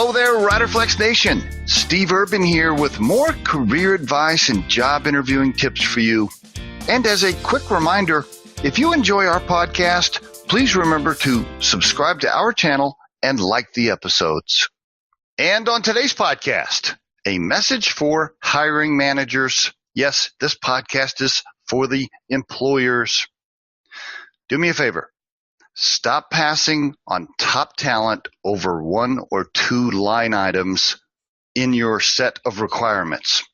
Hello there, Riderflex Nation. Steve Urban here with more career advice and job interviewing tips for you. And as a quick reminder, if you enjoy our podcast, please remember to subscribe to our channel and like the episodes. And on today's podcast, a message for hiring managers. Yes, this podcast is for the employers. Do me a favor. Stop passing on top talent over one or two line items in your set of requirements.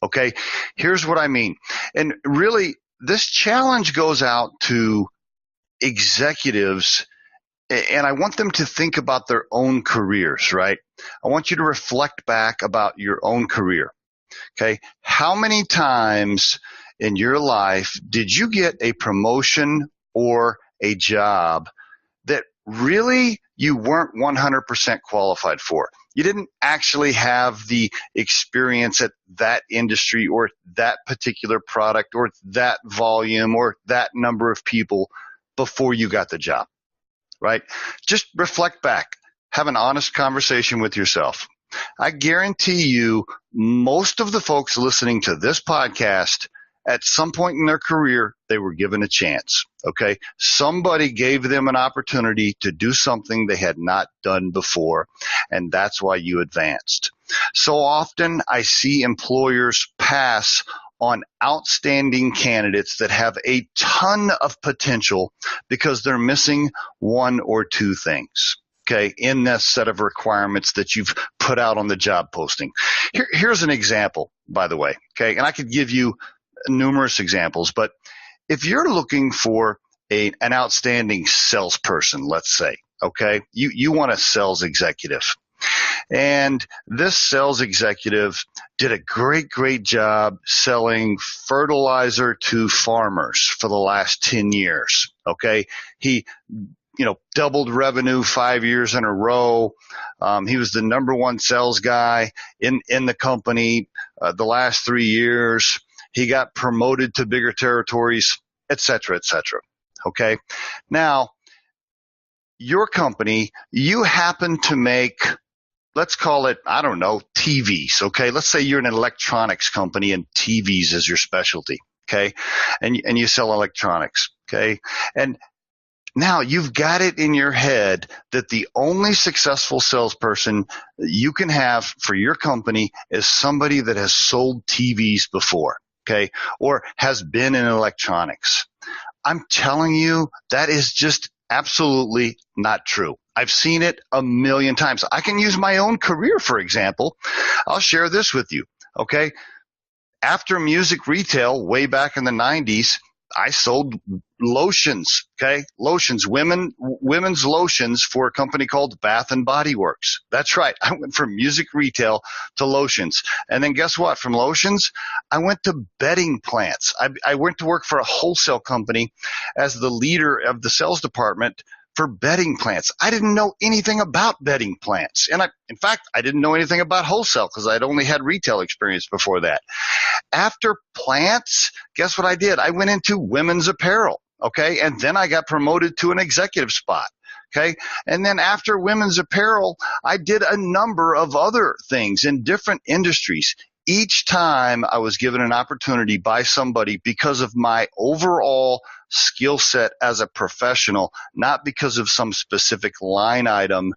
Okay, here's what I mean. And really, this challenge goes out to executives, and I want them to think about their own careers, right? I want you to reflect back about your own career. Okay, how many times in your life did you get a promotion or a job that really you weren't 100% qualified for? You didn't actually have the experience at that industry or that particular product or that volume or that number of people before you got the job, right? Just reflect back. Have an honest conversation with yourself. I guarantee you most of the folks listening to this podcast at some point in their career, they were given a chance, okay? Somebody gave them an opportunity to do something they had not done before, and that's why you advanced. So often I see employers pass on outstanding candidates that have a ton of potential because they're missing one or two things, okay, in this set of requirements that you've put out on the job posting. Here's an example, by the way, okay? And I could give you numerous examples, but if you're looking for an outstanding salesperson, let's say, okay, you want a sales executive, and this sales executive did a great job selling fertilizer to farmers for the last 10 years, okay? He doubled revenue 5 years in a row. He was the number one sales guy in the company the last 3 years. He got promoted to bigger territories, et cetera, okay? Now, your company, you happen to make, let's call it, I don't know, TVs, okay? Let's say you're an electronics company and TVs is your specialty, okay? And you sell electronics, okay? And now you've got it in your head that the only successful salesperson you can have for your company is somebody that has sold TVs before, okay, or has been in electronics. I'm telling you, that is just absolutely not true. I've seen it a million times. I can use my own career, for example. I'll share this with you, okay? After music retail, way back in the 90s, I sold lotions, okay? Lotions, women's lotions for a company called Bath and Body Works. That's right. I went from music retail to lotions. And then guess what? From lotions, I went to bedding plants. I went to work for a wholesale company as the leader of the sales department for bedding plants. I didn't know anything about bedding plants. And in fact, I didn't know anything about wholesale because I'd only had retail experience before that. After plants, guess what I did? I went into women's apparel, okay? And then I got promoted to an executive spot, okay? And then after women's apparel, I did a number of other things in different industries. Each time I was given an opportunity by somebody because of my overall skill set as a professional, not because of some specific line item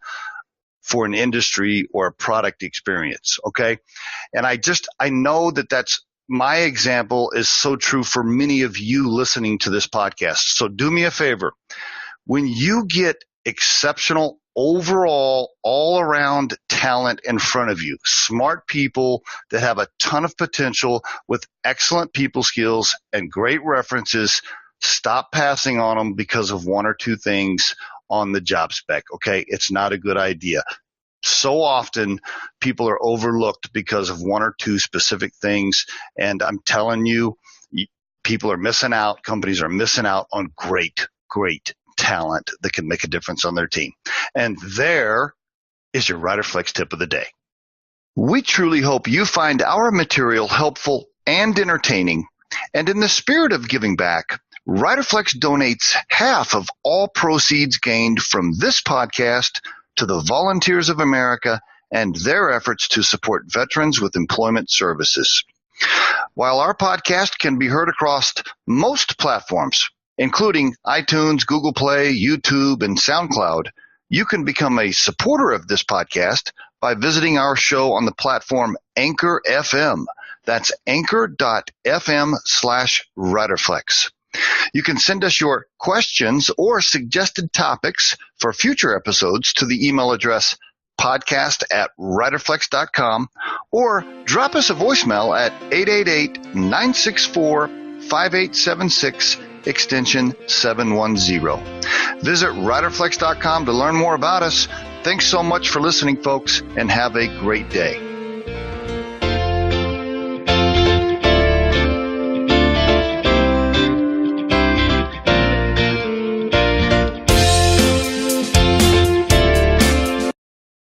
for an industry or a product experience, okay? And I know that that's my example is so true for many of you listening to this podcast. So do me a favor. When you get exceptional overall, all-around talent in front of you, smart people that have a ton of potential with excellent people skills and great references, stop passing on them because of one or two things on the job spec, okay? It's not a good idea. So often people are overlooked because of one or two specific things, and I'm telling you, people are missing out, companies are missing out on great talent that can make a difference on their team. And there is your Riderflex tip of the day. We truly hope you find our material helpful and entertaining, and in the spirit of giving back, Riderflex donates half of all proceeds gained from this podcast to the Volunteers of America and their efforts to support veterans with employment services. While our podcast can be heard across most platforms, including iTunes, Google Play, YouTube, and SoundCloud, you can become a supporter of this podcast by visiting our show on the platform Anchor FM. That's anchor.fm/Riderflex. You can send us your questions or suggested topics for future episodes to the email address podcast@riderflex.com or drop us a voicemail at 888-964-5876 extension 710. Visit riderflex.com to learn more about us. Thanks so much for listening, folks, and have a great day.